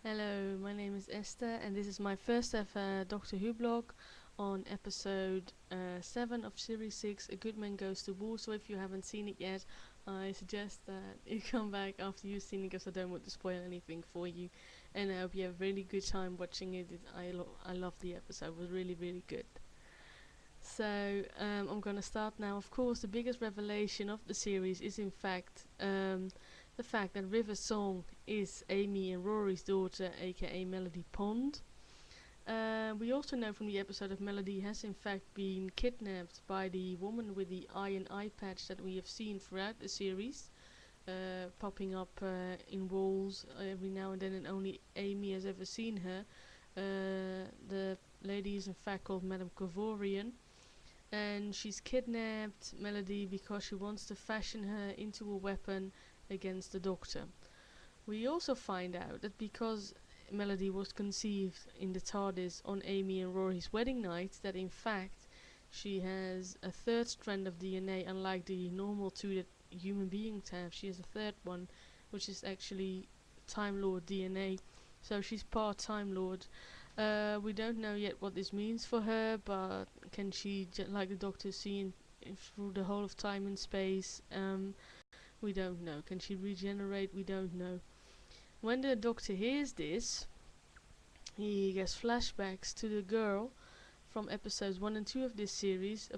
Hello, my name is Esther, and this is my first ever Doctor Who blog on episode 7 of Series 6, A Good Man Goes to War. So if you haven't seen it yet, I suggest that you come back after you've seen it because I don't want to spoil anything for you. And I hope you have a really good time watching it. I love the episode, it was really, really good. So I'm gonna start now. Of course, the biggest revelation of the series is in fact the fact that River's Song is Amy and Rory's daughter, aka Melody Pond. We also know from the episode that Melody has in fact been kidnapped by the woman with the eye and eye patch that we have seen throughout the series, popping up in walls every now and then, and only Amy has ever seen her. The lady is in fact called Madame Kovorian, and she's kidnapped Melody because she wants to fashion her into a weapon against the Doctor. We also find out that because Melody was conceived in the TARDIS on Amy and Rory's wedding night, that in fact she has a third strand of DNA, unlike the normal two that human beings have. She has a third one, which is actually Time Lord DNA. So she's part Time Lord. We don't know yet what this means for her, but can she, like the Doctor, see through the whole of time and space? We don't know. Can she regenerate? We don't know. When the Doctor hears this, he gets flashbacks to the girl from episodes 1 and 2 of this series,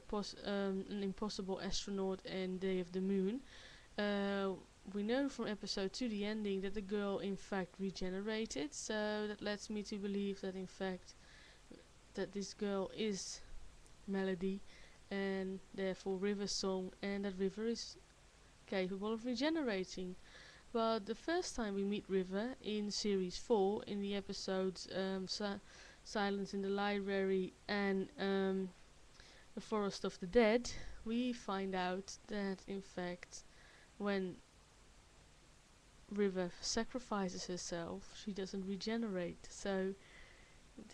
an impossible astronaut and Day of the Moon. We know from episode 2, the ending, that the girl in fact regenerated, so that leads me to believe that in fact that this girl is Melody, and therefore River's Song, and that River is capable of regenerating. But the first time we meet River in series 4, in the episodes Silence in the Library and The Forest of the Dead, we find out that in fact when River sacrifices herself, she doesn't regenerate. So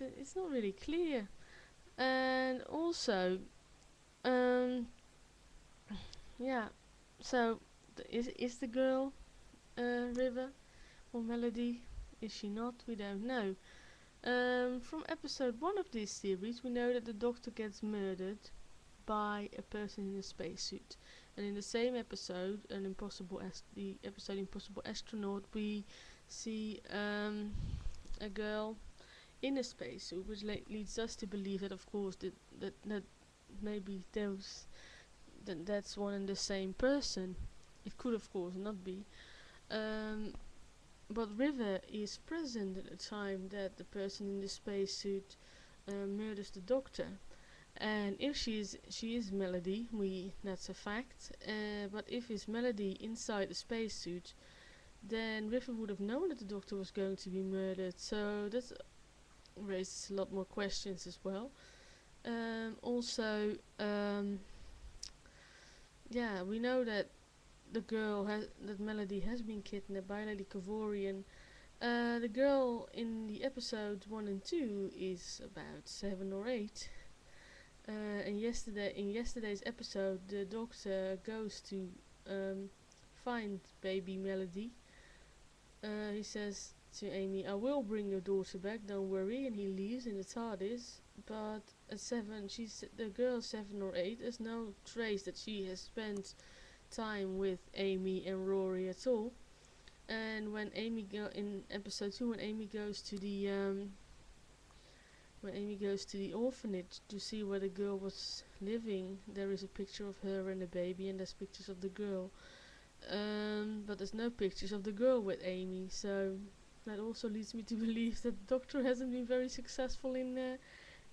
it's not really clear. And also, um, yeah, so is the girl River or Melody? Is she not? We don't know. From episode 1 of this series, we know that the Doctor gets murdered by a person in a spacesuit. And in the same episode, the episode Impossible Astronaut, we see a girl in a spacesuit, which leads us to believe that, of course, that maybe that's one and the same person. It could, of course, not be. Um, but River is present at the time that the person in the spacesuit murders the Doctor. And if she is Melody, that's a fact. But if it's Melody inside the spacesuit, then River would have known that the Doctor was going to be murdered. So that raises a lot more questions as well. Also, yeah, we know that that Melody has been kidnapped by Lady Kovorian. The girl in the episodes 1 and 2 is about 7 or 8. And in yesterday's episode, the Doctor goes to find baby Melody. He says to Amy, "I will bring your daughter back, don't worry," and he leaves in the TARDIS. But at 7, the girl 7 or 8. There's no trace that she has spent time with Amy and Rory at all. And in episode 2, when Amy goes to the orphanage to see where the girl was living, there is a picture of her and the baby, and there's pictures of the girl. But there's no pictures of the girl with Amy, so that also leads me to believe that the Doctor hasn't been very successful in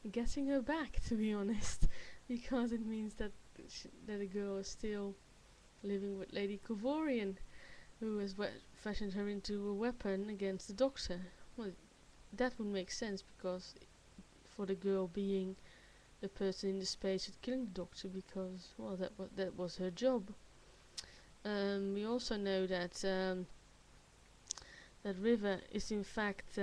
getting her back, to be honest, because it means that the girl is still living with Lady Kovorian, who has fashioned her into a weapon against the Doctor. Well, that would make sense, because for the girl being the person in the spacesuit killing the Doctor, because well, that was her job. We also know that that River is in fact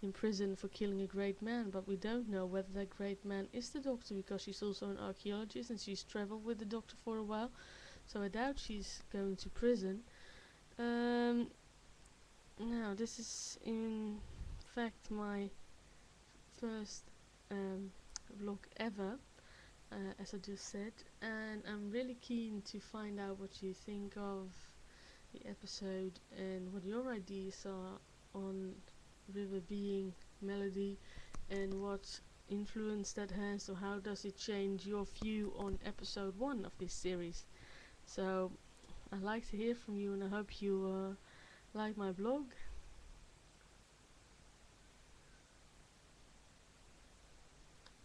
in prison for killing a great man, but we don't know whether that great man is the Doctor, because she's also an archaeologist and she's travelled with the Doctor for a while, so I doubt she's going to prison. Um, Now, this is in fact my first um, vlog ever, as I just said, and I'm really keen to find out what you think of the episode and what your ideas are on river being melody and what influence that has, or how does it change your view on episode 1 of this series. So I'd like to hear from you, and I hope you like my blog.